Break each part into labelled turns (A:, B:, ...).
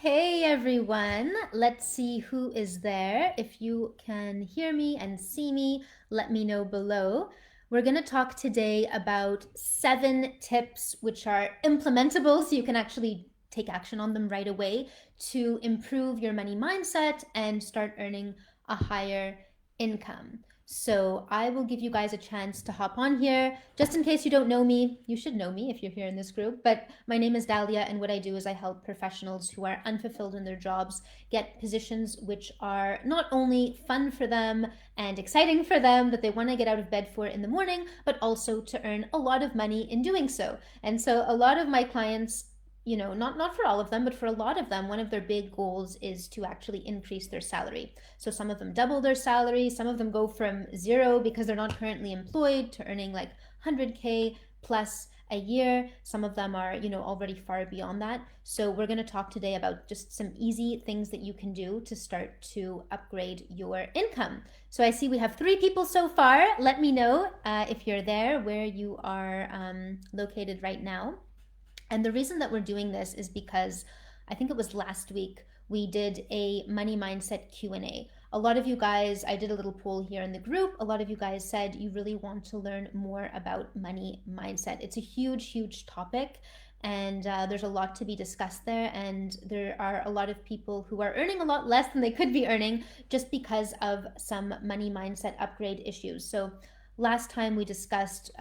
A: Hey everyone, let's see who is there. If you can hear me and see me, let me know below. We're going to talk today about 7 tips which are implementable so you can actually take action on them right away to improve your money mindset and start earning a higher income. So I will give you guys a chance to hop on here. Just in case you don't know me, you should know me if you're here in this group, but my name is Dahlia, and what I do is I help professionals who are unfulfilled in their jobs get positions which are not only fun for them and exciting for them that they want to get out of bed for in the morning, but also to earn a lot of money in doing so. And so a lot of my clients, not for all of them, but for a lot of them, one of their big goals is to actually increase their salary. So some of them double their salary, some of them go from zero because they're not currently employed to earning like 100K plus a year. Some of them are, already far beyond that. So we're going to talk today about just some easy things that you can do to start to upgrade your income. So I see we have 3 people so far. Let me know if you're there, where you are located right now. And the reason that we're doing this is because I think it was last week we did a money mindset Q&A. A lot of you guys, I did a little poll here in the group. A lot of you guys said you really want to learn more about money mindset. It's a huge topic, and there's a lot to be discussed there. And there are a lot of people who are earning a lot less than they could be earning just because of some money mindset upgrade issues. So last time we discussed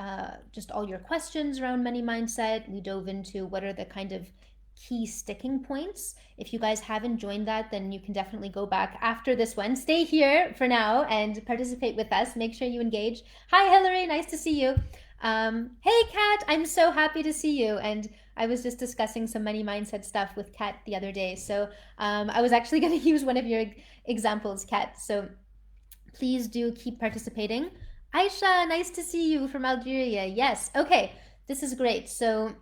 A: just all your questions around money mindset. We dove into what are the kind of key sticking points. If you guys haven't joined that, then you can definitely go back after this one. Stay here for now and participate with us. Make sure you engage. Hi, Hillary. Nice to see you. Hey, Kat. I'm so happy to see you. And I was just discussing some money mindset stuff with Kat the other day. So I was actually going to use one of your examples, Kat. So please do keep participating. Aisha, nice to see you from Algeria. Yes. Okay. This is great. So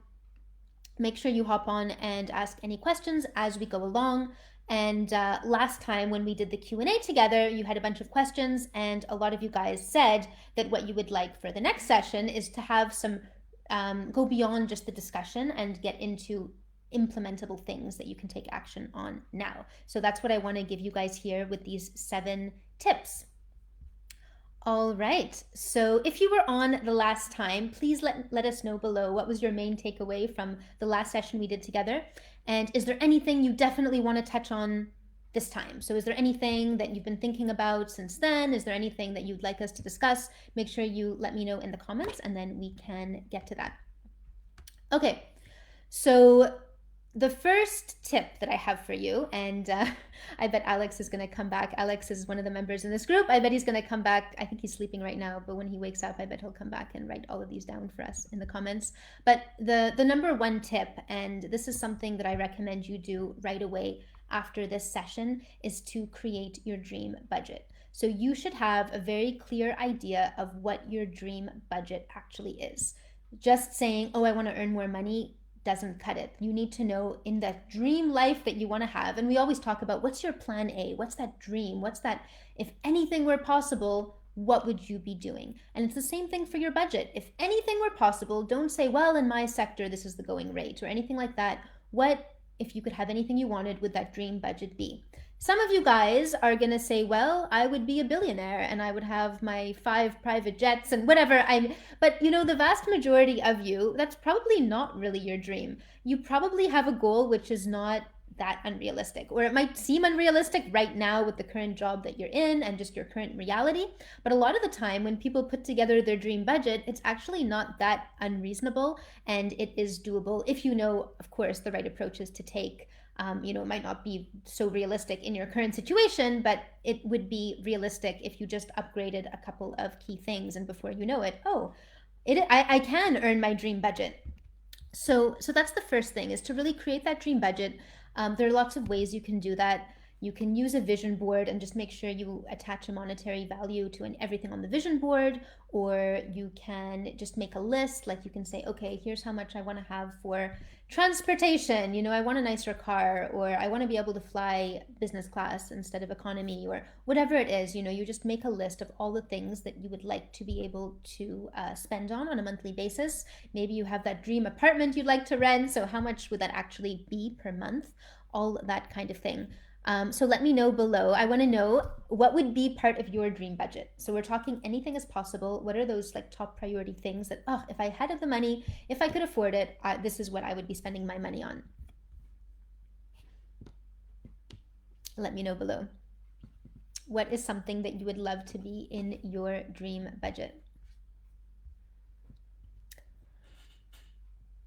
A: make sure you hop on and ask any questions as we go along. And last time when we did the Q&A together, you had a bunch of questions, and a lot of you guys said that what you would like for the next session is to have some go beyond just the discussion and get into implementable things that you can take action on now. So that's what I want to give you guys here with these 7 tips. All right. So if you were on the last time, please let us know below what was your main takeaway from the last session we did together. And is there anything you definitely want to touch on this time? So is there anything that you've been thinking about since then? Is there anything that you'd like us to discuss? Make sure you let me know in the comments, and then we can get to that. Okay. So the first tip that I have for you, and I bet Alex is going to come back. Alex is one of the members in this group. I bet he's going to come back. I think he's sleeping right now, but when he wakes up, I bet he'll come back and write all of these down for us in the comments. But the number 1 tip, and this is something that I recommend you do right away after this session, is to create your dream budget. So you should have a very clear idea of what your dream budget actually is. Just saying, oh, I want to earn more money doesn't cut it. You need to know in that dream life that you want to have. And we always talk about what's your plan A? What's that dream? What's that, if anything were possible, what would you be doing? And it's the same thing for your budget. If anything were possible, don't say, well, in my sector, this is the going rate or anything like that. What, if you could have anything you wanted, would that dream budget be? Some of you guys are going to say, well, I would be a billionaire and I would have my 5 private jets and whatever. But the vast majority of you, that's probably not really your dream. You probably have a goal which is not that unrealistic, or it might seem unrealistic right now with the current job that you're in and just your current reality. But a lot of the time when people put together their dream budget, it's actually not that unreasonable, and it is doable if you know, of course, the right approaches to take. It might not be so realistic in your current situation, but it would be realistic if you just upgraded a couple of key things, and before you know it, I can earn my dream budget. So that's the first thing, is to really create that dream budget. There are lots of ways you can do that. You can use a vision board and just make sure you attach a monetary value to everything on the vision board, or you can just make a list. Like you can say, okay, here's how much I want to have for transportation. I want a nicer car, or I want to be able to fly business class instead of economy, or whatever it is. You just make a list of all the things that you would like to be able to spend on a monthly basis. Maybe you have that dream apartment you'd like to rent. So how much would that actually be per month? all that kind of thing. So let me know below. I want to know what would be part of your dream budget. So we're talking anything is possible. What are those like top priority things that, oh, if I had the money, if I could afford it, this is what I would be spending my money on. Let me know below. What is something that you would love to be in your dream budget?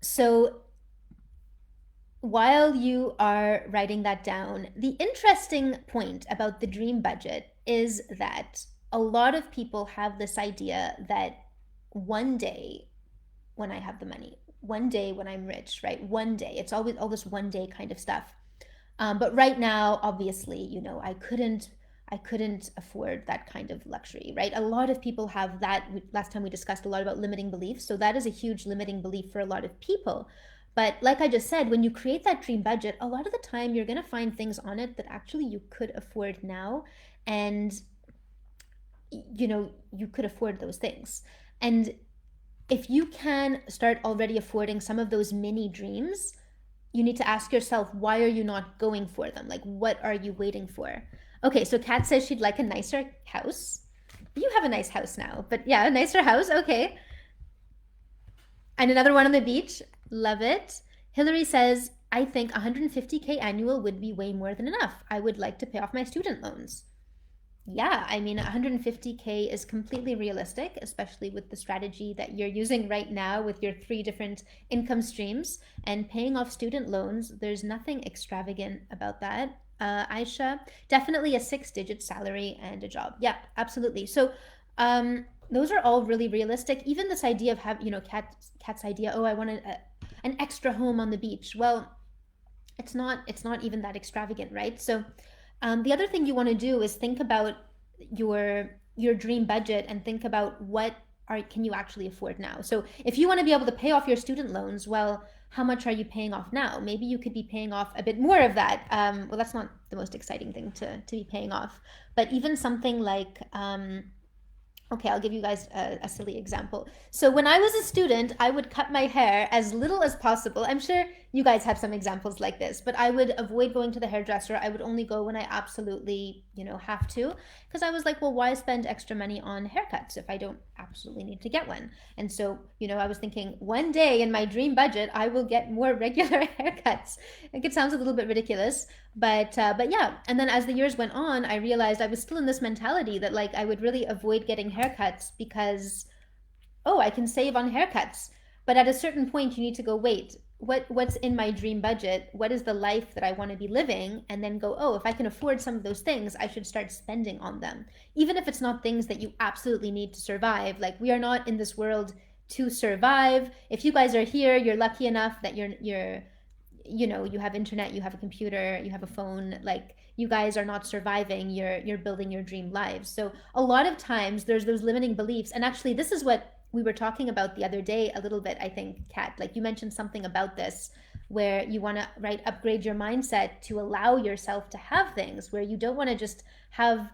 A: So while you are writing that down, the interesting point about the dream budget is that a lot of people have this idea that one day when I have the money, one day when I'm rich, right? One day, it's always all this one day kind of stuff. But right now, obviously, I couldn't afford that kind of luxury, right? A lot of people have that. Last time we discussed a lot about limiting beliefs. So that is a huge limiting belief for a lot of people. But like I just said, when you create that dream budget, a lot of the time you're going to find things on it that actually you could afford now. And, you could afford those things. And if you can start already affording some of those mini dreams, you need to ask yourself, why are you not going for them? Like, what are you waiting for? Okay, so Kat says she'd like a nicer house. You have a nice house now, but yeah, a nicer house, okay. And another one on the beach, love it. Hillary says, I think 150K annual would be way more than enough. I would like to pay off my student loans. Yeah, I mean, 150K is completely realistic, especially with the strategy that you're using right now with your 3 different income streams and paying off student loans. There's nothing extravagant about that. Aisha, definitely a 6-digit salary and a job. Yeah, absolutely. So, those are all really realistic. Even this idea of Kat's idea, oh, I want an extra home on the beach. Well, it's not even that extravagant, right? So, the other thing you want to do is think about your dream budget and think about what can you actually afford now. So if you want to be able to pay off your student loans, well, how much are you paying off now? Maybe you could be paying off a bit more of that. Well, that's not the most exciting thing to be paying off, but even something like okay, I'll give you guys a silly example. So when I was a student, I would cut my hair as little as possible. I'm sure you guys have some examples like this, but I would avoid going to the hairdresser. I would only go when I absolutely, have to, because I was like, well, why spend extra money on haircuts if I don't absolutely need to get one? And so, I was thinking one day in my dream budget, I will get more regular haircuts. Like, it sounds a little bit ridiculous, but yeah. And then as the years went on, I realized I was still in this mentality that like I would really avoid getting haircuts because, oh, I can save on haircuts. But at a certain point, you need to go, wait, what's in my dream budget? What is the life that I want to be living? And then go, oh, if I can afford some of those things, I should start spending on them. Even if it's not things that you absolutely need to survive. Like, we are not in this world to survive. If you guys are here, you're lucky enough that you have internet, you have a computer, you have a phone. Like, you guys are not surviving, you're building your dream lives. So a lot of times there's those limiting beliefs. And actually, this is what we were talking about the other day a little bit, I think, Kat. Like, you mentioned something about this where you want to upgrade your mindset to allow yourself to have things, where you don't want to just have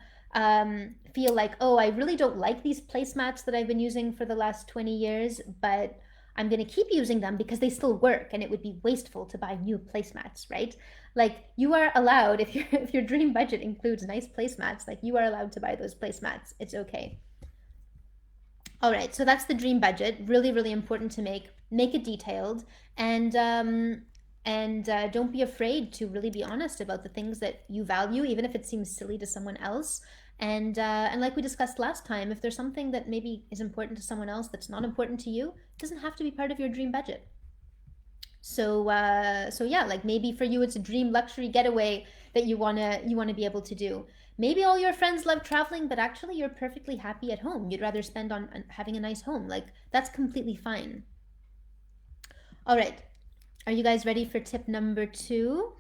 A: feel like, oh, I really don't like these placemats that I've been using for the last 20 years, but I'm going to keep using them because they still work, and it would be wasteful to buy new placemats, right? Like, you are allowed, if your dream budget includes nice placemats, like, you are allowed to buy those placemats. It's okay. All right, so that's the dream budget. Really, really important to make it detailed, and don't be afraid to really be honest about the things that you value, even if it seems silly to someone else. And like we discussed last time, if there's something that maybe is important to someone else that's not important to you, it doesn't have to be part of your dream budget. So yeah, like maybe for you it's a dream luxury getaway that you wanna be able to do. Maybe all your friends love traveling, but actually you're perfectly happy at home. You'd rather spend on having a nice home. Like, that's completely fine. All right, are you guys ready for tip number 2?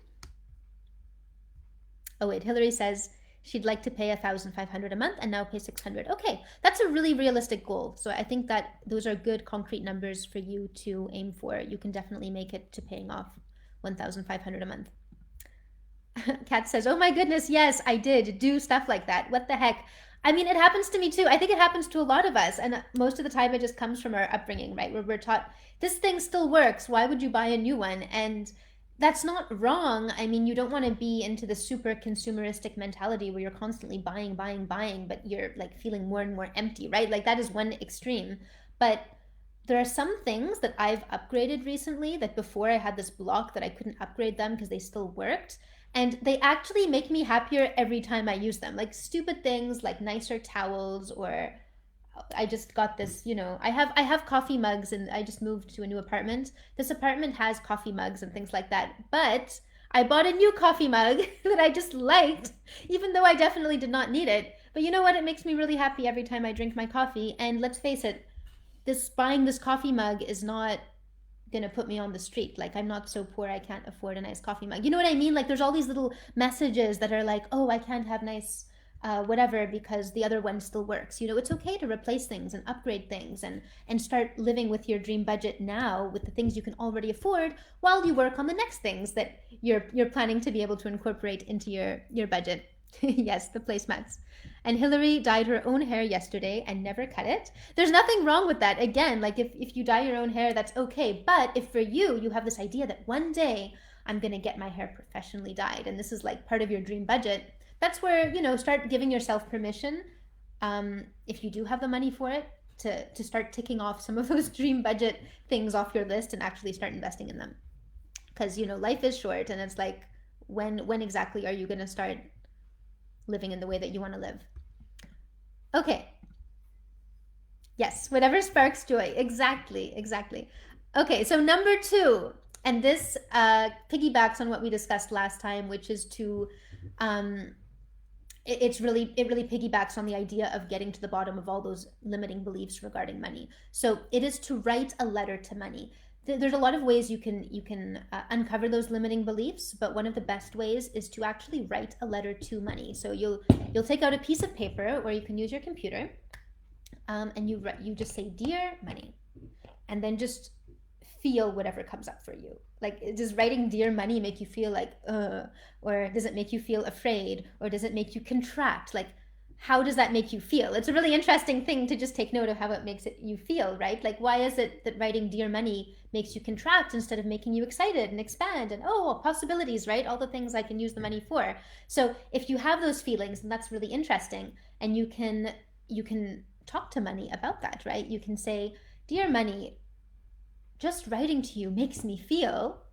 A: Oh wait, Hillary says she'd like to pay 1,500 a month and now pay 600. Okay, that's a really realistic goal. So I think that those are good concrete numbers for you to aim for. You can definitely make it to paying off 1,500 a month. Kat says, oh my goodness, yes, I did do stuff like that. What the heck? I mean, it happens to me too. I think it happens to a lot of us. And most of the time it just comes from our upbringing, right? Where we're taught, this thing still works. Why would you buy a new one? And That's not wrong. I mean, you don't want to be into the super consumeristic mentality where you're constantly buying, buying, buying, but you're like feeling more and more empty, right? Like that is one extreme. But there are some things that I've upgraded recently that before I had this block that I couldn't upgrade them because they still worked. And they actually make me happier every time I use them. Like stupid things like nicer towels, or I just got this, I have coffee mugs, and I just moved to a new apartment. This apartment has coffee mugs and things like that. But I bought a new coffee mug that I just liked, even though I definitely did not need it. But you know what? It makes me really happy every time I drink my coffee. And let's face it, this buying this coffee mug is not gonna put me on the street. Like, I'm not so poor I can't afford a nice coffee mug. You know what I mean? Like, there's all these little messages that are like, oh, I can't have nice whatever because the other one still works. It's okay to replace things and upgrade things, and start living with your dream budget now with the things you can already afford while you work on the next things that you're planning to be able to incorporate into your budget. Yes, the placemats. And Hillary dyed her own hair yesterday and never cut it. There's nothing wrong with that. Again, like if you dye your own hair, that's okay. But if for you have this idea that one day I'm going to get my hair professionally dyed, and this is like part of your dream budget, that's where, start giving yourself permission, if you do have the money for it, to start ticking off some of those dream budget things off your list and actually start investing in them. Because, life is short, and it's like, when exactly are you going to start living in the way that you want to live? Okay. Yes, whatever sparks joy. Exactly, exactly. Okay, so number two, and this piggybacks on what we discussed last time, which is to, um, it really piggybacks on the idea of getting to the bottom of all those limiting beliefs regarding money. So it is to write a letter to money. There's a lot of ways you can uncover those limiting beliefs, but one of the best ways is to actually write a letter to money. So you'll take out a piece of paper, or you can use your computer, and you just say, "Dear money," and then just feel whatever comes up for you. Like, does writing "Dear money" make you feel like, or does it make you feel afraid, or does it make you contract? Like, how does that make you feel? It's a really interesting thing to just take note of how it makes you feel, right? Like, why is it that writing "Dear money" makes you contract instead of making you excited and expand and, oh, possibilities, right? All the things I can use the money for. So if you have those feelings, and that's really interesting, and you can talk to money about that, right? You can say, "Dear money, just writing to you makes me feel,"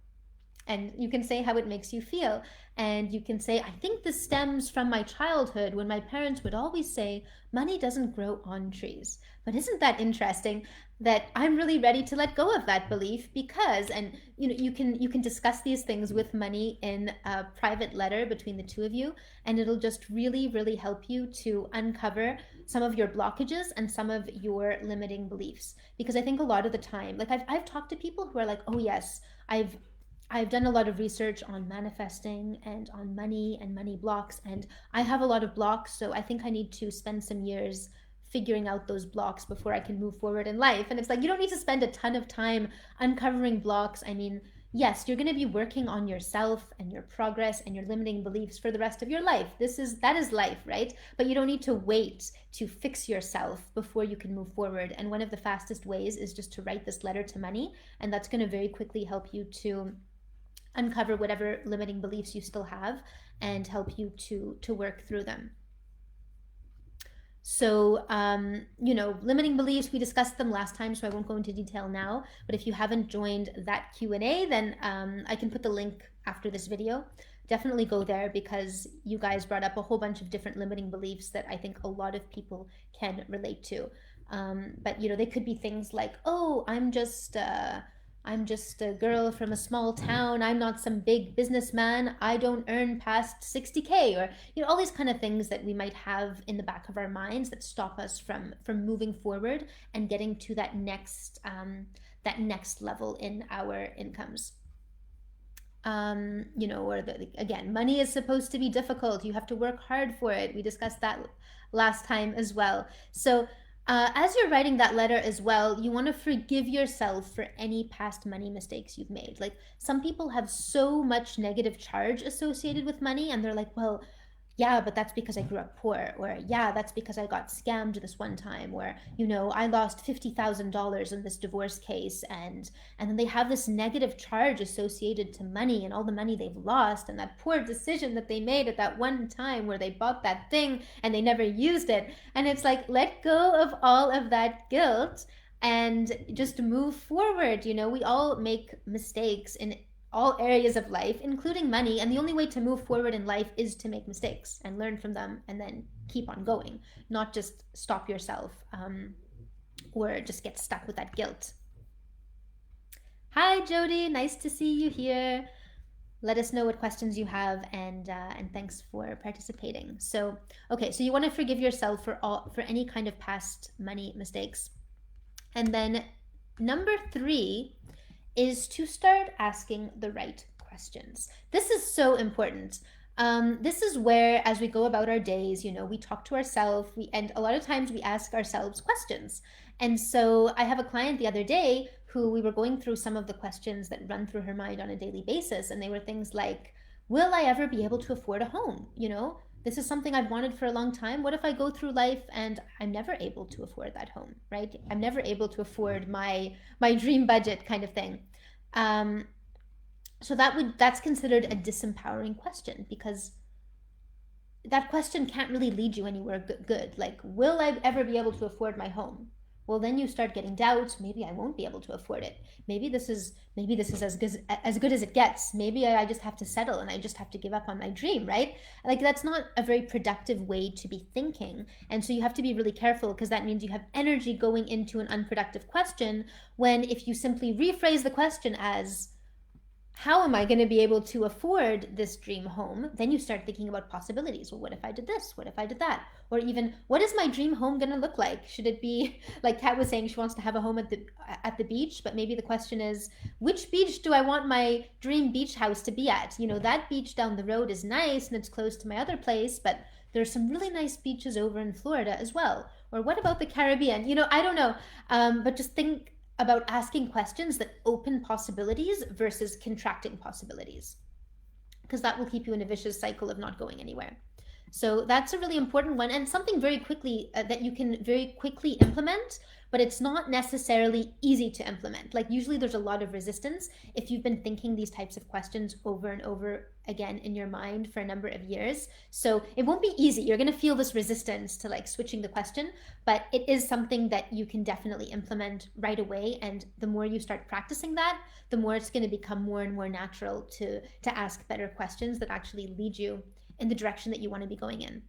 A: and you can say how it makes you feel. And you can say, "I think this stems from my childhood when my parents would always say money doesn't grow on trees." But isn't that interesting that I'm really ready to let go of that belief? Because, and you can discuss these things with money in a private letter between the two of you, and it'll just really, really help you to uncover some of your blockages and some of your limiting beliefs. Because I think a lot of the time, like, I've talked to people who are like, "Oh yes, I've done a lot of research on manifesting and on money and money blocks, and I have a lot of blocks, so I think I need to spend some years figuring out those blocks before I can move forward in life." And it's like, you don't need to spend a ton of time uncovering blocks. I mean, yes, you're going to be working on yourself and your progress and your limiting beliefs for the rest of your life. That is life, right? But you don't need to wait to fix yourself before you can move forward. And one of the fastest ways is just to write this letter to money, and that's going to very quickly help you to uncover whatever limiting beliefs you still have and help you to work through them. So, limiting beliefs, we discussed them last time, so I won't go into detail now. But if you haven't joined that Q&A, then I can put the link after this video. Definitely go there, because you guys brought up a whole bunch of different limiting beliefs that I think a lot of people can relate to. But, they could be things like, "Oh, I'm just a girl from a small town. I'm not some big businessman. I don't earn past 60K," or all these kind of things that we might have in the back of our minds that stop us from moving forward and getting to that next level in our incomes. Or again, money is supposed to be difficult. You have to work hard for it. We discussed that last time as well. So as you're writing that letter as well, you want to forgive yourself for any past money mistakes you've made. Like, some people have so much negative charge associated with money, and they're like, "Well, yeah, but that's because I grew up poor, or yeah, that's because I got scammed this one time, or you know, I lost $50,000 in this divorce case, and then they have this negative charge associated to money and all the money they've lost and that poor decision that they made at that one time where they bought that thing and they never used it. And it's like, let go of all of that guilt and just move forward. You know, we all make mistakes in all areas of life, including money. And the only way to move forward in life is to make mistakes and learn from them and then keep on going, not just stop yourself or just get stuck with that guilt. Hi, Jody. Nice to see you here. Let us know what questions you have, and thanks for participating. So, okay, so you want to forgive yourself for any kind of past money mistakes, and then number 3 is to start asking the right questions. This is so important. This is where, as we go about our days, you know, we talk to ourselves, and a lot of times we ask ourselves questions. And so I have a client the other day who we were going through some of the questions that run through her mind on a daily basis. And they were things like, will I ever be able to afford a home? You know, this is something I've wanted for a long time. What if I go through life and I'm never able to afford that home, right? I'm never able to afford my dream budget kind of thing. Um, so that's considered a disempowering question because that question can't really lead you anywhere good. Like, will I ever be able to afford my home? Well, then you start getting doubts. Maybe I won't be able to afford it. Maybe this is as good as it gets. Maybe I just have to settle and I just have to give up on my dream, right? Like that's not a very productive way to be thinking. And so you have to be really careful because that means you have energy going into an unproductive question when if you simply rephrase the question as how am I going to be able to afford this dream home? Then you start thinking about possibilities. Well, what if I did this? What if I did that? Or even, what is my dream home going to look like? Should it be like Kat was saying, she wants to have a home at the beach, but maybe the question is, which beach do I want my dream beach house to be at? You know, that beach down the road is nice and it's close to my other place, but there's some really nice beaches over in Florida as well. Or what about the Caribbean? You know, I don't know, but just think about asking questions that open possibilities versus contracting possibilities, because that will keep you in a vicious cycle of not going anywhere. So that's a really important one and something very quickly that you can very quickly implement, but it's not necessarily easy to implement. Like usually there's a lot of resistance if you've been thinking these types of questions over and over again in your mind for a number of years. So it won't be easy. You're going to feel this resistance to like switching the question, but it is something that you can definitely implement right away. And the more you start practicing that, the more it's going to become more and more natural to ask better questions that actually lead you in the direction that you want to be going in.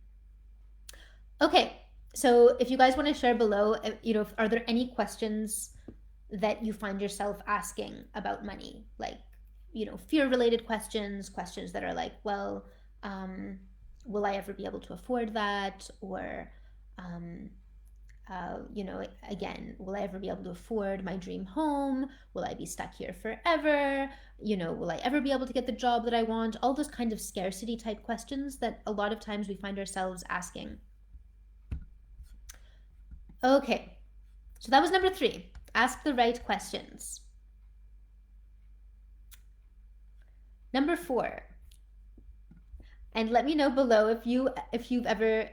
A: Okay, so if you guys want to share below, you know, are there any questions that you find yourself asking about money? Like, you know, fear related questions, questions that are like, well, will I ever be able to afford that? Or, um, you know, again, will I ever be able to afford my dream home? Will I be stuck here forever? You know, will I ever be able to get the job that I want? All those kind of scarcity type questions that a lot of times we find ourselves asking. Okay, so that was number 3. Ask the right questions. Number 4, and let me know below if you've ever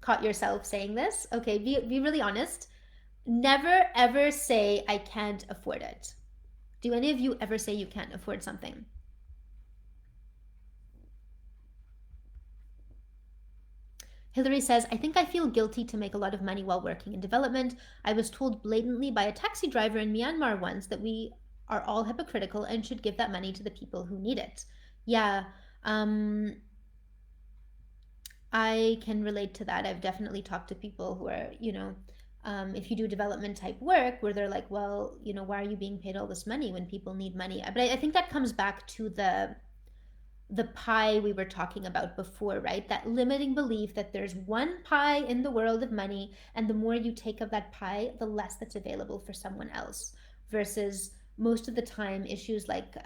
A: caught yourself saying this. Okay, be really honest. Never ever say I can't afford it. Do any of you ever say you can't afford something? Hillary says, I think I feel guilty to make a lot of money while working in development. I was told blatantly by a taxi driver in Myanmar once that we are all hypocritical and should give that money to the people who need it. Yeah, um, I can relate to that. I've definitely talked to people who are, you know, if you do development type work where they're like, well, you know, why are you being paid all this money when people need money? But I think that comes back to the pie we were talking about before, right? That limiting belief that there's one pie in the world of money, and the more you take of that pie, the less that's available for someone else. Versus most of the time, issues like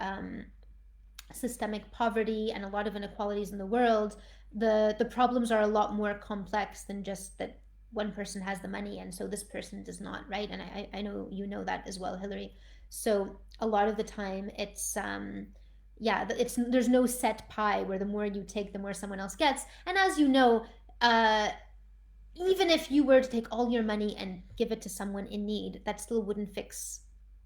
A: systemic poverty and a lot of inequalities in the world, the problems are a lot more complex than just that one person has the money and so this person does not, right? And I know you know that as well, Hillary. So a lot of the time it's yeah, there's no set pie where the more you take, the more someone else gets. And as you know, uh, even if you were to take all your money and give it to someone in need, that still wouldn't fix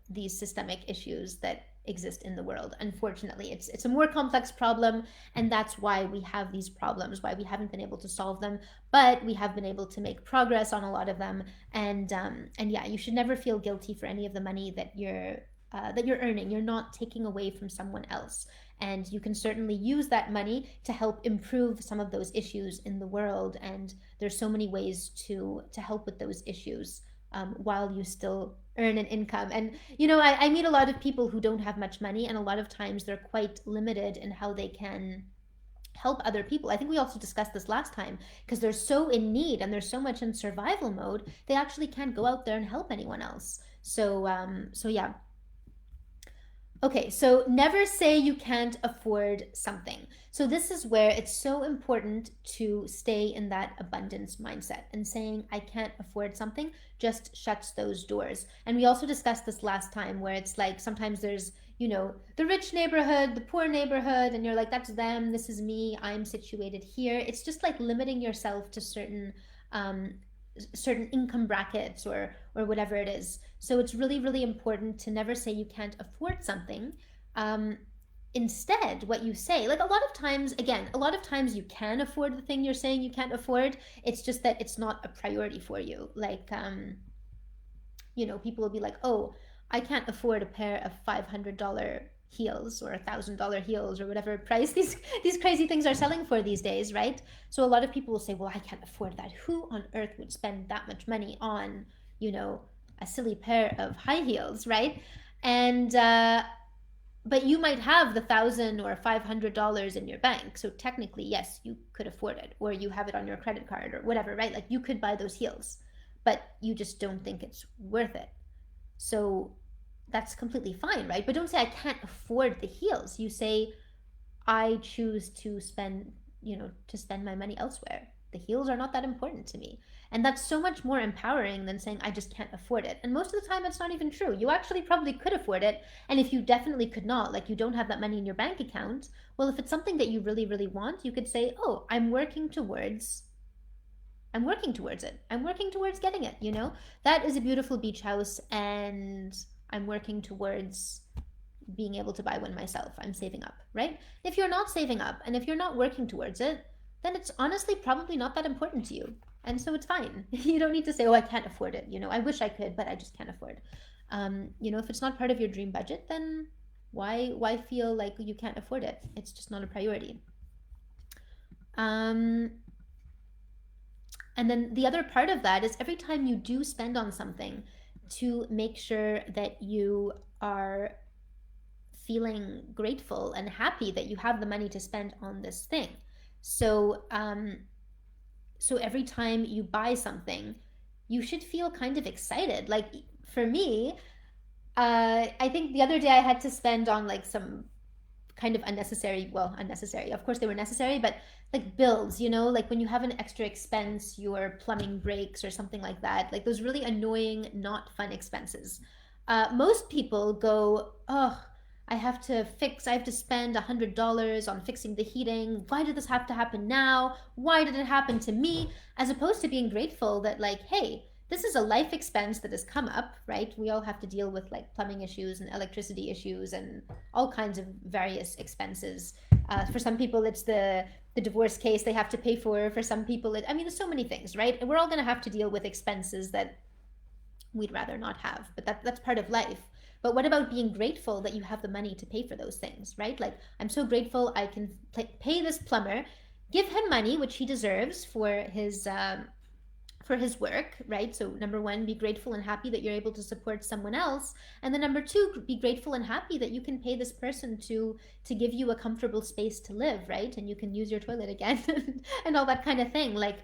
A: these systemic issues that exist in the world. Unfortunately, it's a more complex problem, and that's why we have these problems, why we haven't been able to solve them, but we have been able to make progress on a lot of them. And yeah, you should never feel guilty for any of the money that you're earning. You're not taking away from someone else, and you can certainly use that money to help improve some of those issues in the world. And there's so many ways to help with those issues, while you still earn an income. And I meet a lot of people who don't have much money, and a lot of times they're quite limited in how they can help other people. I think we also discussed this last time, because they're so in need and they're so much in survival mode, they actually can't go out there and help anyone else. So yeah. Okay, so never say you can't afford something. So this is where it's so important to stay in that abundance mindset, and saying I can't afford something just shuts those doors. And we also discussed this last time, where it's like sometimes there's, the rich neighborhood, the poor neighborhood, and you're like, that's them, this is me, I'm situated here. It's just like limiting yourself to um, certain income brackets, or whatever it is. So it's really, really important to never say you can't afford something. Um, Instead, what you say, like, a lot of times you can afford the thing you're saying you can't afford. It's just that it's not a priority for you. Like, people will be like, oh, I can't afford a pair of $500 heels, or $1,000 heels, or whatever price these crazy things are selling for these days, right? So a lot of people will say, well, I can't afford that. Who on earth would spend that much money on, you know, a silly pair of high heels, right? And but you might have the $1,000 or $500 in your bank, so technically, yes, you could afford it, or you have it on your credit card or whatever, right? Like, you could buy those heels, but you just don't think it's worth it. So that's completely fine, right? But don't say I can't afford the heels. You say I choose to spend my money elsewhere. The heels are not that important to me. And that's so much more empowering than saying I just can't afford it. And most of the time it's not even true. You actually probably could afford it. And if you definitely could not, like you don't have that money in your bank account, well, if it's something that you really, really want, you could say, oh, I'm working towards it. I'm working towards getting it, That is a beautiful beach house, and I'm working towards being able to buy one myself. I'm saving up, right? If you're not saving up and if you're not working towards it, then it's honestly probably not that important to you. And so it's fine. You don't need to say, oh, I can't afford it. I wish I could, but I just can't afford. If it's not part of your dream budget, then why feel like you can't afford it? It's just not a priority. Um, and then the other part of that is, every time you do spend on something, to make sure that you are feeling grateful and happy that you have the money to spend on this thing. So every time you buy something, you should feel kind of excited. Like, for me, I think the other day I had to spend on like some kind of unnecessary. Of course, they were necessary, but like bills, like when you have an extra expense, your plumbing breaks or something like that, like those really annoying, not fun expenses. Most people go, oh, I have to spend $100 on fixing the heating. Why did this have to happen now? Why did it happen to me? As opposed to being grateful that, like, hey, this is a life expense that has come up, right? We all have to deal with like plumbing issues and electricity issues and all kinds of various expenses. For some people, it's the divorce case they have to pay for. For some people, there's so many things, right? And we're all going to have to deal with expenses that we'd rather not have, but that's part of life. But what about being grateful that you have the money to pay for those things, right? Like, I'm so grateful I can pay this plumber, give him money, which he deserves for his work, right? So number one, be grateful and happy that you're able to support someone else. And then number two, be grateful and happy that you can pay this person to give you a comfortable space to live, right? And you can use your toilet again and all that kind of thing. Like,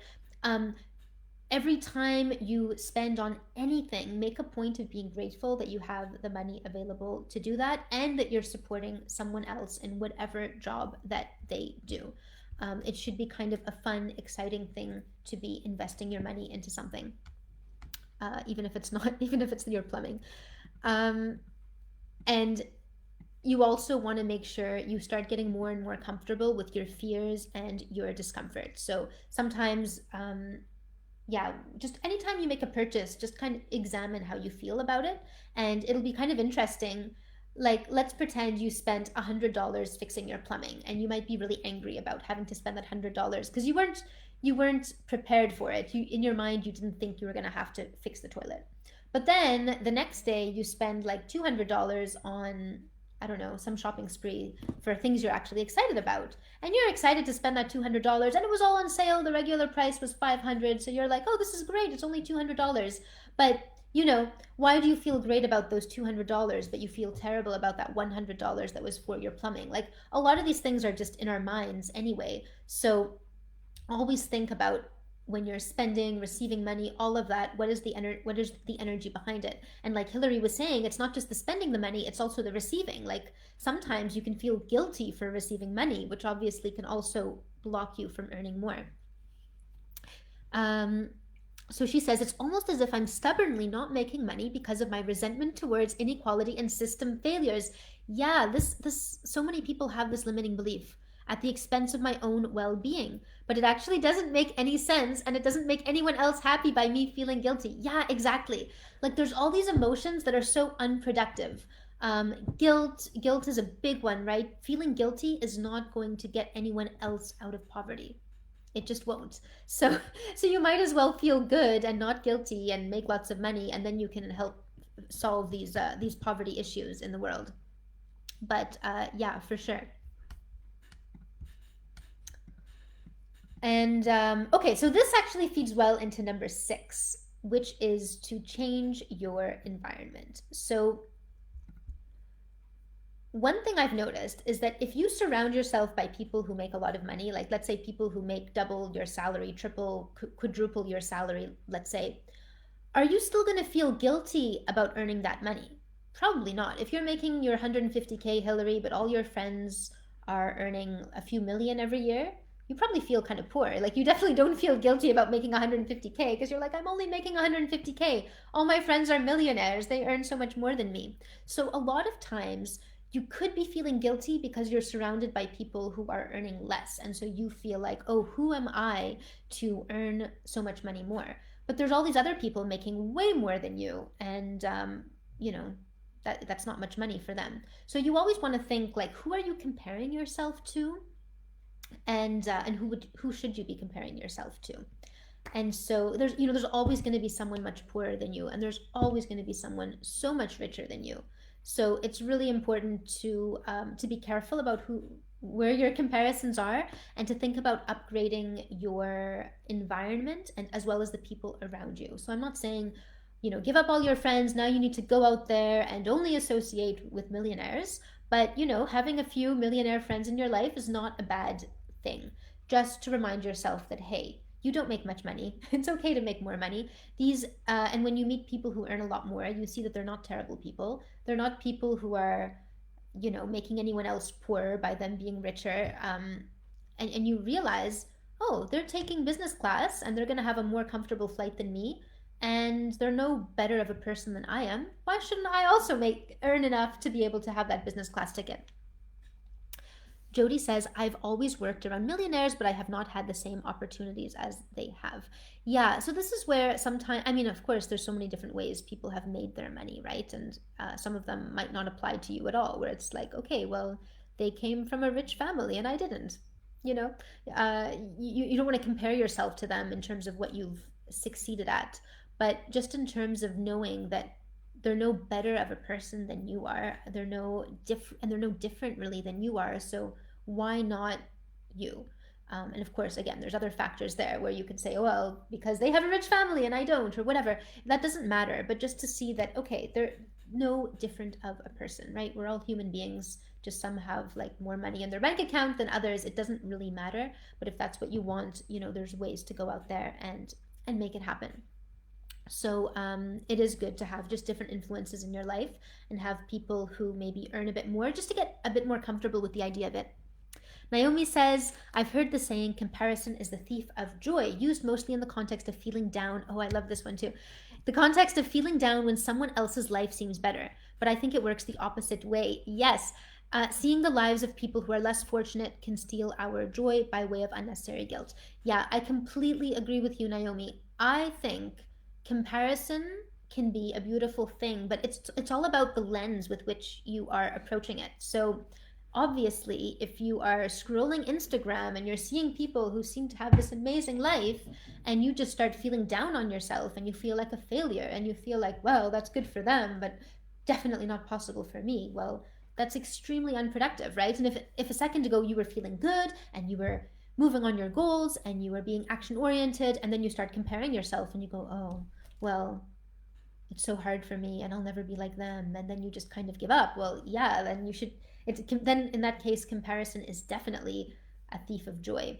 A: every time you spend on anything, make a point of being grateful that you have the money available to do that, and that you're supporting someone else in whatever job that they do. It should be kind of a fun, exciting thing to be investing your money into something, even if it's not, even if it's your plumbing. And you also want to make sure you start getting more and more comfortable with your fears and your discomfort. So sometimes, yeah, just anytime you make a purchase, just kind of examine how you feel about it. And it'll be kind of interesting. Like, let's pretend you spent $100 fixing your plumbing, and you might be really angry about having to spend that $100 because you weren't prepared for it. You, in your mind, you didn't think you were going to have to fix the toilet. But then the next day, you spend like $200 on, I don't know, some shopping spree for things you're actually excited about. And you're excited to spend that $200, and it was all on sale. The regular price was $500. So you're like, oh, this is great. It's only $200. But, why do you feel great about those $200, but you feel terrible about that $100 that was for your plumbing? Like, a lot of these things are just in our minds anyway. So always think about when you're spending, receiving money, all of that, what is the energy behind it? And like Hillary was saying, it's not just the spending the money, it's also the receiving. Like, sometimes you can feel guilty for receiving money, which obviously can also block you from earning more. um, so she says, it's almost as if I'm stubbornly not making money because of my resentment towards inequality and system failures. Yeah, this so many people have this limiting belief at the expense of my own well-being. But it actually doesn't make any sense, and it doesn't make anyone else happy by me feeling guilty. Yeah, exactly. Like, there's all these emotions that are so unproductive. Guilt is a big one, right? Feeling guilty is not going to get anyone else out of poverty. It just won't. So so you might as well feel good and not guilty and make lots of money, and then you can help solve these poverty issues in the world. But yeah, for sure. And okay, so this actually feeds well into number 6, which is to change your environment. So one thing I've noticed is that if you surround yourself by people who make a lot of money, like let's say people who make double your salary, triple, quadruple your salary, let's say, are you still going to feel guilty about earning that money? Probably not. If you're making your 150K, Hillary, but all your friends are earning a few million every year, you probably feel kind of poor. Like, you definitely don't feel guilty about making 150K because you're like, I'm only making 150K. All my friends are millionaires. They earn so much more than me. So a lot of times you could be feeling guilty because you're surrounded by people who are earning less. And so you feel like, oh, who am I to earn so much money more? But there's all these other people making way more than you. And, you know, that's not much money for them. So you always want to think, like, who are you comparing yourself to? And who should you be comparing yourself to? And so there's always going to be someone much poorer than you, and there's always going to be someone so much richer than you. So it's really important to be careful about where your comparisons are, and to think about upgrading your environment and as well as the people around you. So I'm not saying, give up all your friends. Now you need to go out there and only associate with millionaires. But, having a few millionaire friends in your life is not a bad thing. Just to remind yourself that, hey, you don't make much money. It's okay to make more money. And when you meet people who earn a lot more, you see that they're not terrible people. They're not people who are, making anyone else poorer by them being richer. And you realize, oh, they're taking business class and they're going to have a more comfortable flight than me. And they're no better of a person than I am. Why shouldn't I also earn enough to be able to have that business class ticket? Jody says, I've always worked around millionaires, but I have not had the same opportunities as they have. Yeah, so this is where sometimes, of course, there's so many different ways people have made their money, right? And some of them might not apply to you at all, where it's like, okay, well, they came from a rich family and I didn't. You don't want to compare yourself to them in terms of what you've succeeded at, but just in terms of knowing that they're no better of a person than you are. They're no different really than you are. So why not you? And of course, again, there's other factors there where you could say, oh, well, because they have a rich family and I don't, or whatever. That doesn't matter. But just to see that, okay, they're no different of a person, right? We're all human beings. Just some have like more money in their bank account than others. It doesn't really matter. But if that's what you want, there's ways to go out there and make it happen. So it is good to have just different influences in your life and have people who maybe earn a bit more, just to get a bit more comfortable with the idea of it. Naomi says, I've heard the saying, comparison is the thief of joy, used mostly in the context of feeling down. Oh, I love this one too. The context of feeling down when someone else's life seems better. But I think it works the opposite way. Yes. Seeing the lives of people who are less fortunate can steal our joy by way of unnecessary guilt. Yeah, I completely agree with you, Naomi. I think comparison can be a beautiful thing, but it's all about the lens with which you are approaching it. So obviously, if you are scrolling Instagram and you're seeing people who seem to have this amazing life, and you just start feeling down on yourself and you feel like a failure and you feel like, well, that's good for them, but definitely not possible for me. Well, that's extremely unproductive, right? And if a second ago you were feeling good and you were moving on your goals and you were being action oriented, and then you start comparing yourself and you go, oh, well, it's so hard for me and I'll never be like them, and then you just kind of give up. Well, yeah, then you should. Then in that case, comparison is definitely a thief of joy.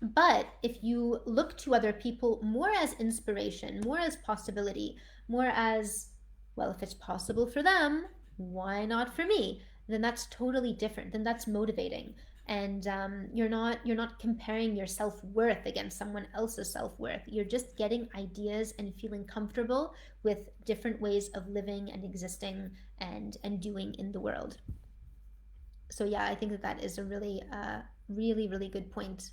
A: But if you look to other people more as inspiration, more as possibility, more as, well, if it's possible for them, why not for me? Then that's totally different. Then that's motivating, and you're not comparing your self worth against someone else's self worth. You're just getting ideas and feeling comfortable with different ways of living and existing and doing in the world. So yeah, I think that that is a really really good point.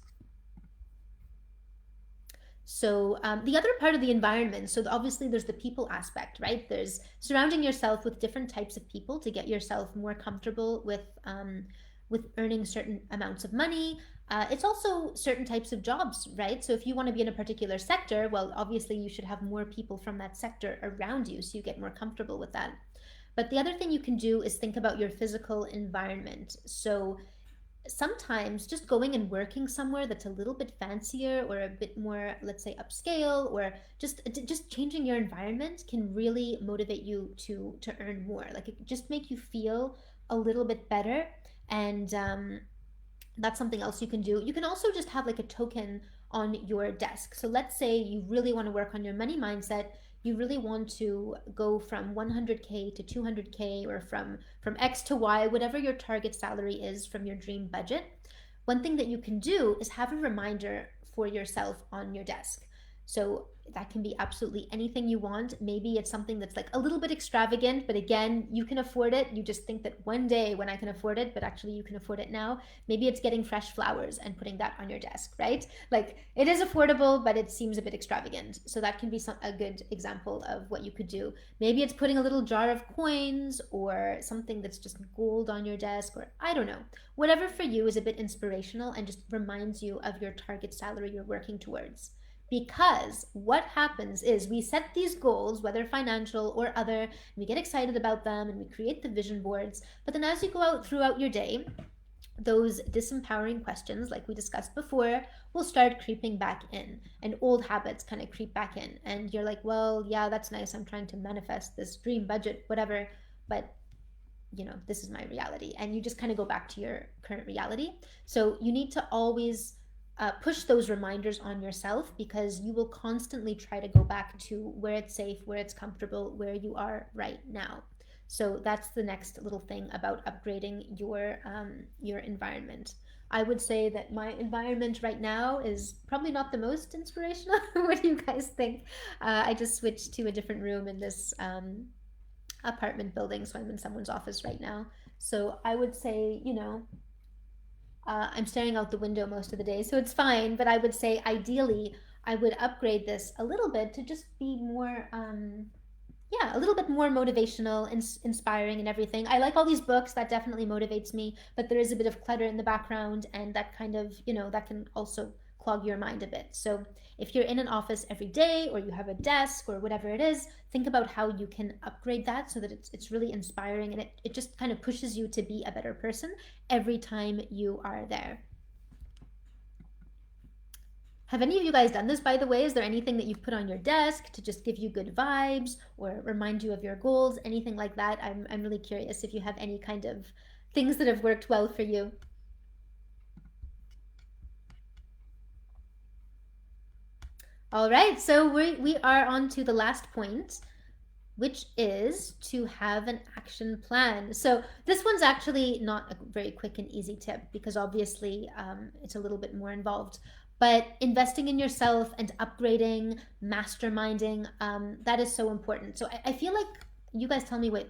A: So the other part of the environment, so obviously there's the people aspect, right? There's surrounding yourself with different types of people to get yourself more comfortable with earning certain amounts of money. It's also certain types of jobs, right? So if you want to be in a particular sector, well, obviously you should have more people from that sector around you so you get more comfortable with that. But the other thing you can do is think about your physical environment. So sometimes just going and working somewhere that's a little bit fancier or a bit more, let's say, upscale, or just changing your environment can really motivate you to earn more. Like it just make you feel a little bit better. And that's something else you can do. You can also just have like a token on your desk. So let's say you really want to work on your money mindset. You really want to go from 100K to 200K, or from X to Y, whatever your target salary is from your dream budget. One thing that you can do is have a reminder for yourself on your desk. So that can be absolutely anything you want. Maybe it's something that's like a little bit extravagant, but again, you can afford it. You just think that one day when I can afford it, but actually you can afford it now. Maybe it's getting fresh flowers and putting that on your desk, right? Like it is affordable, but it seems a bit extravagant. So that can be a good example of what you could do. Maybe it's putting a little jar of coins or something that's just gold on your desk, or I don't know. Whatever for you is a bit inspirational and just reminds you of your target salary you're working towards. Because what happens is we set these goals, whether financial or other, and we get excited about them and we create the vision boards. But then as you go out throughout your day, those disempowering questions, like we discussed before, will start creeping back in, and old habits kind of creep back in. And you're like, well, yeah, that's nice. I'm trying to manifest this dream budget, whatever. But this is my reality. And you just kind of go back to your current reality. So you need to always push those reminders on yourself, because you will constantly try to go back to where it's safe, where it's comfortable, where you are right now. So that's the next little thing about upgrading your environment. I would say that my environment right now is probably not the most inspirational. What do you guys think? I just switched to a different room in this apartment building, so I'm in someone's office right now. So I would say, I'm staring out the window most of the day, so it's fine. But I would say ideally, I would upgrade this a little bit to just be more, yeah, a little bit more motivational and inspiring and everything. I like all these books, that definitely motivates me, but there is a bit of clutter in the background, and that kind of, that can also clog your mind a bit. So if you're in an office every day, or you have a desk or whatever it is, think about how you can upgrade that so that it's really inspiring, and it just kind of pushes you to be a better person every time you are there. Have any of you guys done this, by the way? Is there anything that you've put on your desk to just give you good vibes or remind you of your goals? Anything like that? I'm really curious if you have any kind of things that have worked well for you. All right, so we are on to the last point, which is to have an action plan. So this one's actually not a very quick and easy tip, because obviously it's a little bit more involved. But investing in yourself and upgrading, masterminding, that is so important. So I feel like, you guys tell me, wait,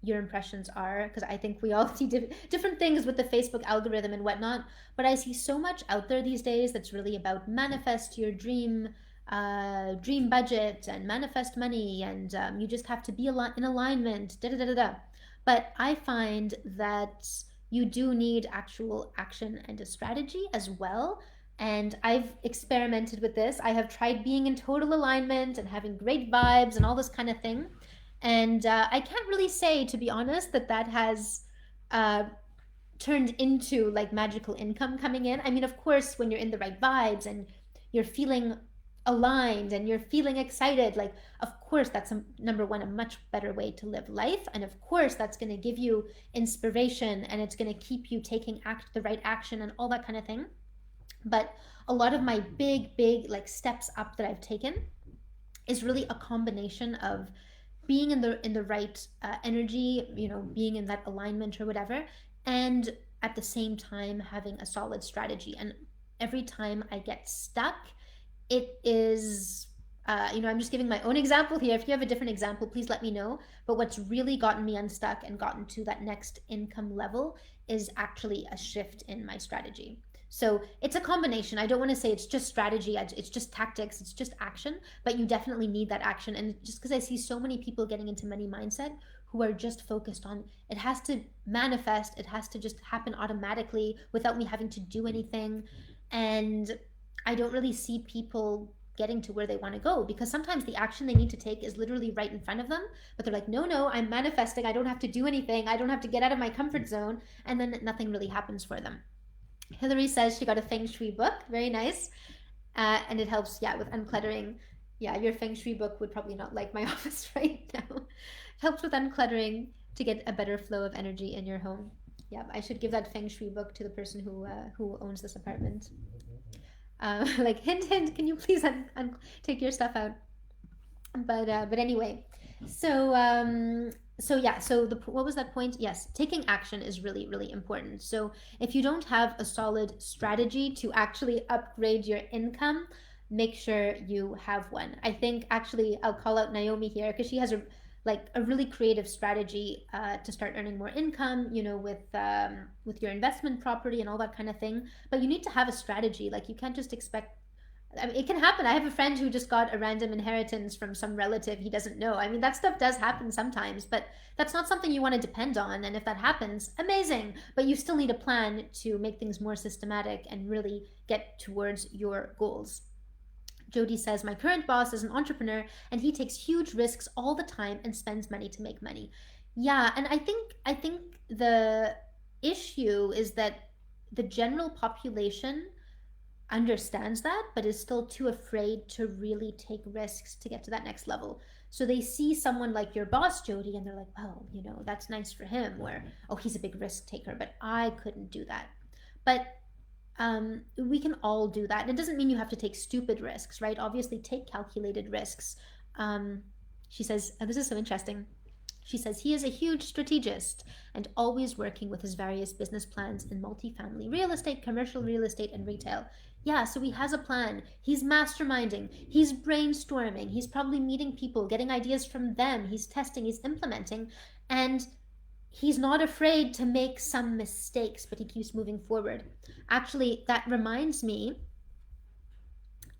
A: your impressions are, because I think we all see different things with the Facebook algorithm and whatnot. But I see so much out there these days that's really about manifest your dream budget and manifest money, and you just have to be in alignment. Da da da da da. But I find that you do need actual action and a strategy as well. And I've experimented with this. I have tried being in total alignment and having great vibes and all this kind of thing. And I can't really say, to be honest, that that has uh, turned into like magical income coming in. I mean, of course, when you're in the right vibes and you're feeling aligned and you're feeling excited, like, of course, that's number one, a much better way to live life. And of course, that's going to give you inspiration and it's going to keep you taking the right action and all that kind of thing. But a lot of my big like steps up that I've taken is really a combination of being in the right energy, being in that alignment or whatever, and at the same time having a solid strategy. And every time I get stuck, it is I'm just giving my own example here. If you have a different example, please let me know. But what's really gotten me unstuck and gotten to that next income level is actually a shift in my strategy. So it's a combination. I don't want to say it's just strategy, it's just tactics, it's just action, but you definitely need that action. And just because I see so many people getting into money mindset who are just focused on it has to manifest, it has to just happen automatically without me having to do anything. And I don't really see people getting to where they want to go, because sometimes the action they need to take is literally right in front of them, but they're like, no, no, I'm manifesting, I don't have to do anything, I don't have to get out of my comfort zone, and then nothing really happens for them. Hillary says she got a feng shui book. Very nice. And it helps, yeah, with uncluttering. Yeah, your feng shui book would probably not like my office right now. It helps with uncluttering to get a better flow of energy in your home. Yeah, I should give that feng shui book to the person who owns this apartment. Like, hint, hint, can you please take your stuff out? But anyway, so yeah, so what was that point? Yes, taking action is really, really important. So if you don't have a solid strategy to actually upgrade your income, make sure you have one. I think actually I'll call out Naomi here because she has a really creative strategy to start earning more income, with your investment property and all that kind of thing. But you need to have a strategy. Like, you can't just expect. I mean, it can happen. I have a friend who just got a random inheritance from some relative he doesn't know. I mean, that stuff does happen sometimes, but that's not something you want to depend on. And if that happens, amazing. But you still need a plan to make things more systematic and really get towards your goals. Jody says, my current boss is an entrepreneur and he takes huge risks all the time and spends money to make money. Yeah, and I think the issue is that the general population understands that, but is still too afraid to really take risks to get to that next level. So they see someone like your boss, Jody, and they're like, well, that's nice for him, or, oh, he's a big risk taker, but I couldn't do that. But we can all do that. And it doesn't mean you have to take stupid risks, right? Obviously, take calculated risks. She says, this is so interesting. She says he is a huge strategist and always working with his various business plans in multifamily real estate, commercial real estate, and retail. Yeah, so he has a plan. He's masterminding. He's brainstorming. He's probably meeting people, getting ideas from them. He's testing, he's implementing. And he's not afraid to make some mistakes, but he keeps moving forward. Actually, that reminds me.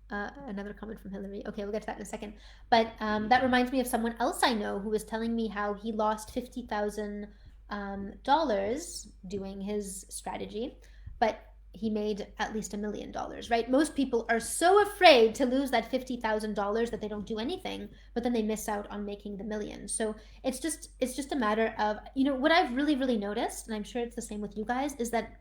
A: Another comment from Hillary. Okay, we'll get to that in a second. But that reminds me of someone else I know who was telling me how he lost $50,000 doing his strategy, but he made at least $1 million, right? Most people are so afraid to lose that $50,000 that they don't do anything, but then they miss out on making the million. So it's just a matter of, what I've really, really noticed, and I'm sure it's the same with you guys, is that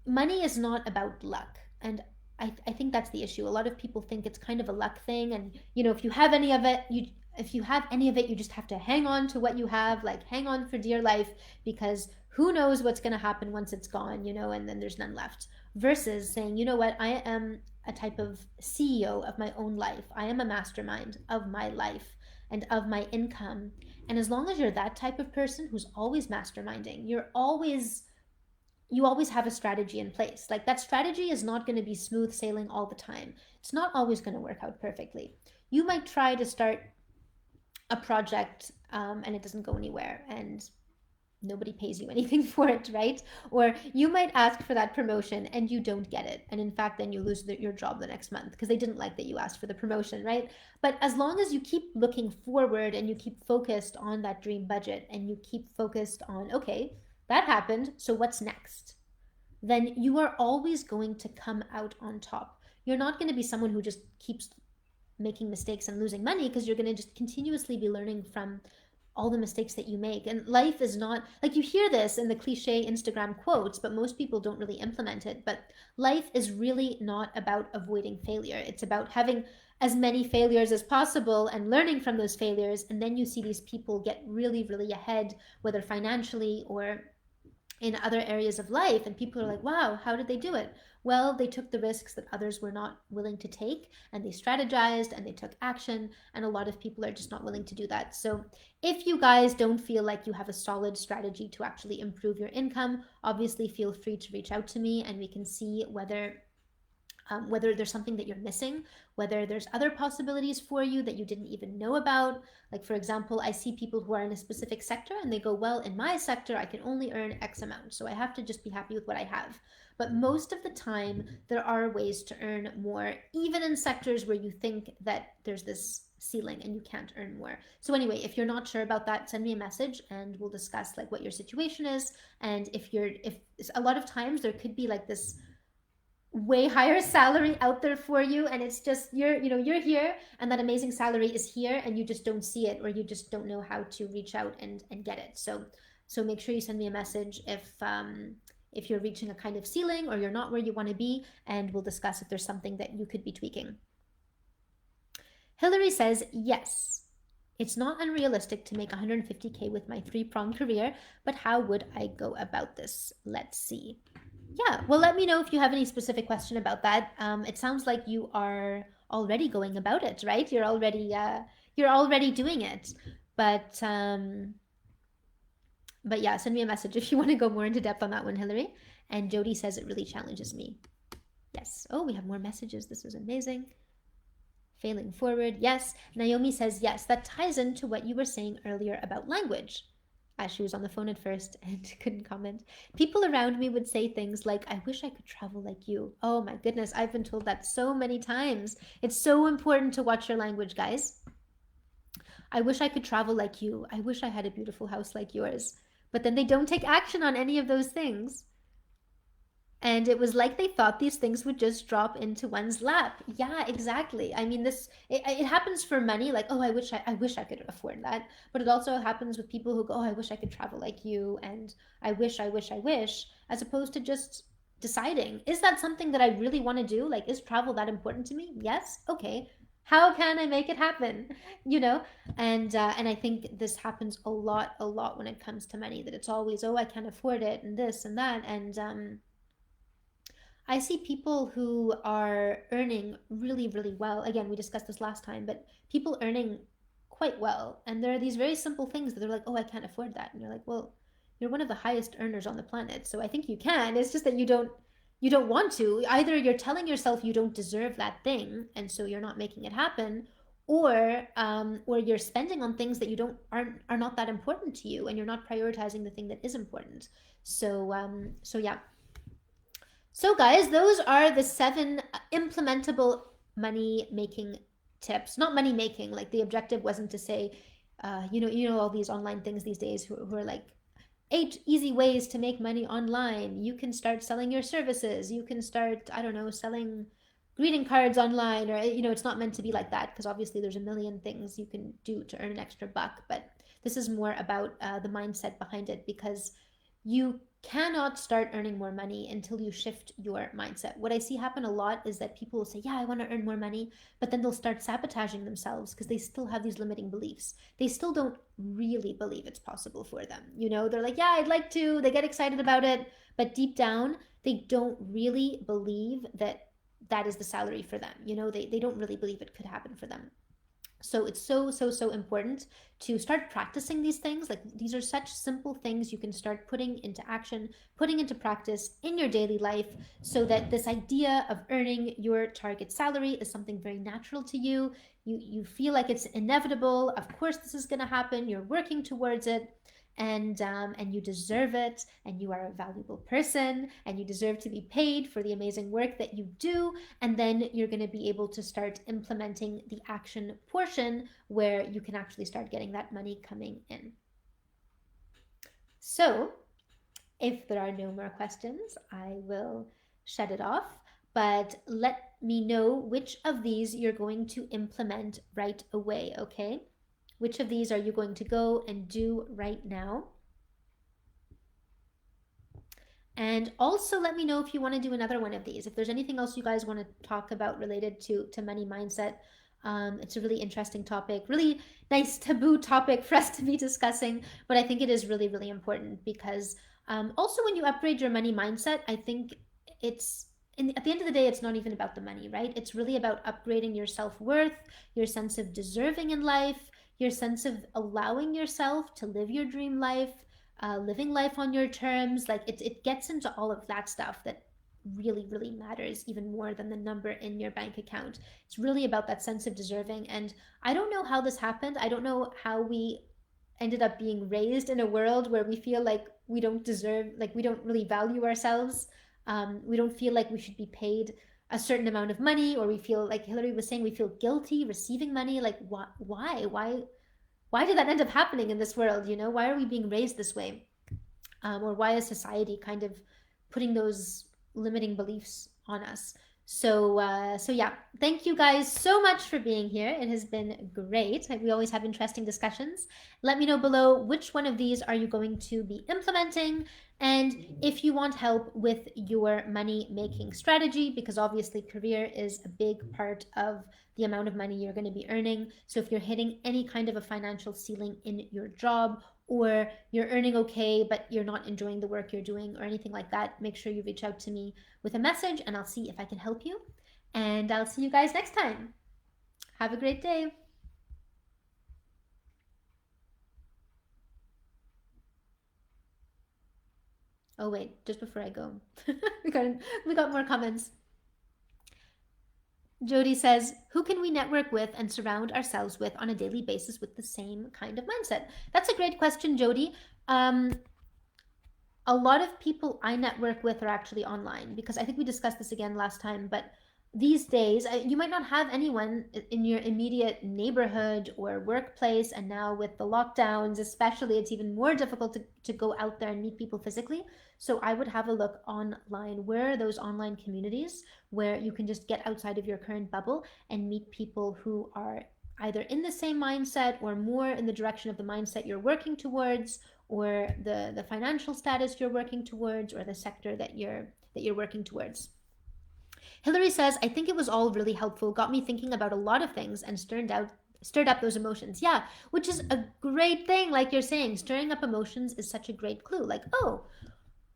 A: money is not about luck. And I think that's the issue. A lot of people think it's kind of a luck thing, and if you have any of it, you just have to hang on to what you have, like hang on for dear life, because who knows what's going to happen once it's gone, and then there's none left. Versus saying, you know what, I am a type of CEO of my own life. I am a mastermind of my life and of my income. And as long as you're that type of person who's always masterminding, you always have a strategy in place. Like, that strategy is not going to be smooth sailing all the time. It's not always going to work out perfectly. You might try to start a project and it doesn't go anywhere and nobody pays you anything for it, right? Or you might ask for that promotion and you don't get it. And in fact, then you lose your job the next month because they didn't like that you asked for the promotion, right? But as long as you keep looking forward and you keep focused on that dream budget and you keep focused on, okay, that happened, so what's next? Then you are always going to come out on top. You're not going to be someone who just keeps making mistakes and losing money because you're going to just continuously be learning from all the mistakes that you make. And life is not like, you hear this in the cliche Instagram quotes, but most people don't really implement it. But life is really not about avoiding failure. It's about having as many failures as possible and learning from those failures. And then you see these people get really, really ahead, whether financially or in other areas of life, and people are like, wow, how did they do it? Well, they took the risks that others were not willing to take, and they strategized and they took action, and a lot of people are just not willing to do that. So if you guys don't feel like you have a solid strategy to actually improve your income, obviously feel free to reach out to me and we can see whether there's something that you're missing, whether there's other possibilities for you that you didn't even know about. Like, for example, I see people who are in a specific sector and they go, well, in my sector, I can only earn X amount, so I have to just be happy with what I have. But most of the time, there are ways to earn more, even in sectors where you think that there's this ceiling and you can't earn more. So anyway, if you're not sure about that, send me a message and we'll discuss like what your situation is. And if a lot of times there could be like this way higher salary out there for you, and it's just you're here and that amazing salary is here and you just don't see it, or you just don't know how to reach out and get it. So make sure you send me a message if you're reaching a kind of ceiling or you're not where you want to be, and we'll discuss if there's something that you could be tweaking. Hillary says, yes, it's not unrealistic to make 150K with my 3-pronged career, but how would I go about this? Let's see. Yeah, well, let me know if you have any specific question about that. It sounds like you are already going about it, right? You're already doing it. But yeah, send me a message if you want to go more into depth on that one, Hillary. And Jody says it really challenges me. Yes. Oh, we have more messages. This is amazing. Failing forward. Yes. Naomi says yes. That ties into what you were saying earlier about language. She was on the phone at first and couldn't comment. People around me would say things like, I wish I could travel like you. Oh my goodness, I've been told that so many times. It's so important to watch your language, guys. I wish I could travel like you. I wish I had a beautiful house like yours. But then they don't take action on any of those things. And it was like they thought these things would just drop into one's lap. Yeah, exactly. I mean, it happens for money, like, oh, I wish I could afford that. But it also happens with people who go, oh, I wish I could travel like you, and I wish, as opposed to just deciding, is that something that I really want to do? Like, is travel that important to me? Yes. Okay. How can I make it happen? You know, and I think this happens a lot when it comes to money. That it's always, oh, I can't afford it, and this and that, and I see people who are earning really, really well. Again, we discussed this last time, but people earning quite well. And there are these very simple things that they're like, oh, I can't afford that. And you're like, well, you're one of the highest earners on the planet. So I think you can. It's just that you don't want to. Either you're telling yourself you don't deserve that thing, and so you're not making it happen, or you're spending on things that are not that important to you, and you're not prioritizing the thing that is important. So yeah. So guys, those are the 7 implementable money making tips. Not money making, like the objective wasn't to say, all these online things these days who are like 8 easy ways to make money online. You can start selling your services. You can start, I don't know, selling greeting cards online, or it's not meant to be like that, because obviously there's a million things you can do to earn an extra buck. But this is more about the mindset behind it, because you cannot start earning more money until you shift your mindset. What I see happen a lot is that people will say, yeah, I want to earn more money, but then they'll start sabotaging themselves because they still have these limiting beliefs. They still don't really believe it's possible for them. They're like, yeah, I'd like to. They get excited about it, but deep down, they don't really believe that is the salary for them. They don't really believe it could happen for them. So it's so important to start practicing these things. Like, these are such simple things you can start putting into action, putting into practice in your daily life, so that this idea of earning your target salary is something very natural to you. You feel like it's inevitable. Of course, this is going to happen. You're working towards it, and you deserve it, and you are a valuable person, and you deserve to be paid for the amazing work that you do. And then you're going to be able to start implementing the action portion where you can actually start getting that money coming in. So if there are no more questions, I will shut it off. But let me know which of these you're going to implement right away, okay? Which of these are you going to go and do right now? And also let me know if you want to do another one of these. If there's anything else you guys want to talk about related to money mindset, it's a really interesting topic, really nice taboo topic for us to be discussing. But I think it is really, really important because also when you upgrade your money mindset, I think it's at the end of the day, it's not even about the money, right? It's really about upgrading your self-worth, your sense of deserving in life, your sense of allowing yourself to live your dream life, living life on your terms. Like, it gets into all of that stuff that really, really matters even more than the number in your bank account. It's really about that sense of deserving. And I don't know how this happened. I don't know how we ended up being raised in a world where we feel like we don't deserve, like we don't really value ourselves. We don't feel like we should be paid a certain amount of money, or we feel like Hillary was saying, we feel guilty receiving money. Like, why did that end up happening in this world? Why are we being raised this way? Or why is society kind of putting those limiting beliefs on us? So yeah, thank you guys so much for being here. It has been great. We always have interesting discussions. Let me know below which one of these are you going to be implementing, and if you want help with your money making strategy, because obviously career is a big part of the amount of money you're going to be earning. So if you're hitting any kind of a financial ceiling in your job, or you're earning okay but you're not enjoying the work you're doing or anything like that, make sure you reach out to me with a message and I'll see if I can help you. And I'll see you guys next time. Have a great day. Oh wait, just before I go, we got more comments. Jody says, who can we network with and surround ourselves with on a daily basis with the same kind of mindset? That's a great question, Jody. A lot of people I network with are actually online, because I think we discussed this again last time, but these days you might not have anyone in your immediate neighborhood or workplace, and now with the lockdowns especially, it's even more difficult to go out there and meet people physically. So I would have a look online. Where are those online communities where you can just get outside of your current bubble and meet people who are either in the same mindset or more in the direction of the mindset you're working towards, or the financial status you're working towards, or the sector that you're working towards. Hillary says, I think it was all really helpful, got me thinking about a lot of things and stirred up those emotions. Yeah, which is a great thing. Like you're saying, stirring up emotions is such a great clue. Like, oh,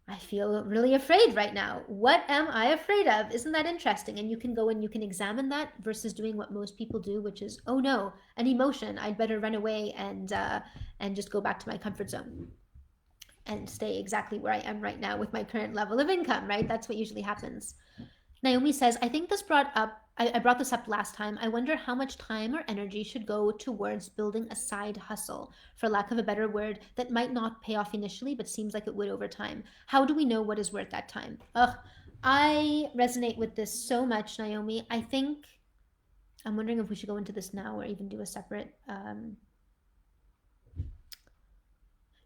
A: I feel really afraid right now. What am I afraid of? Isn't that interesting? And you can go and you can examine that versus doing what most people do, which is, oh no, an emotion, I'd better run away and just go back to my comfort zone and stay exactly where I am right now with my current level of income, right? That's what usually happens. Naomi says, I think I brought this up last time. I wonder how much time or energy should go towards building a side hustle, for lack of a better word, that might not pay off initially, but seems like it would over time. How do we know what is worth that time? Ugh, I resonate with this so much, Naomi. I think I'm wondering if we should go into this now or even do a separate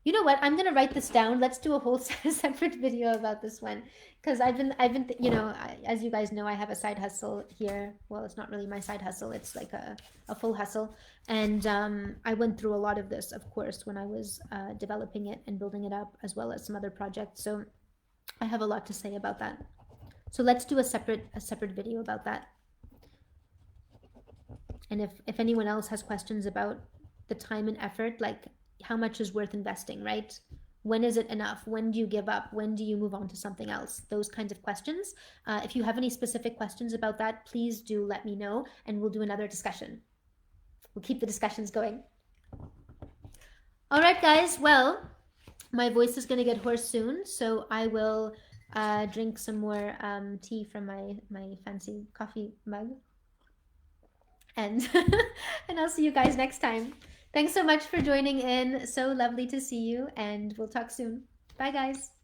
A: you know what? I'm gonna write this down. Let's do a whole separate video about this one, because as you guys know, I have a side hustle here. Well, it's not really my side hustle. It's like a full hustle, and I went through a lot of this, of course, when I was developing it and building it up, as well as some other projects. So I have a lot to say about that. So let's do a separate video about that. And if anyone else has questions about the time and effort, like how much is worth investing, right? When is it enough? When do you give up? When do you move on to something else? Those kinds of questions. If you have any specific questions about that, please do let me know and we'll do another discussion. we'll keep the discussions going. All right, guys. Well, my voice is going to get hoarse soon, so I will drink some more tea from my fancy coffee mug. And and I'll see you guys next time. Thanks so much for joining in. So lovely to see you, and we'll talk soon. Bye, guys.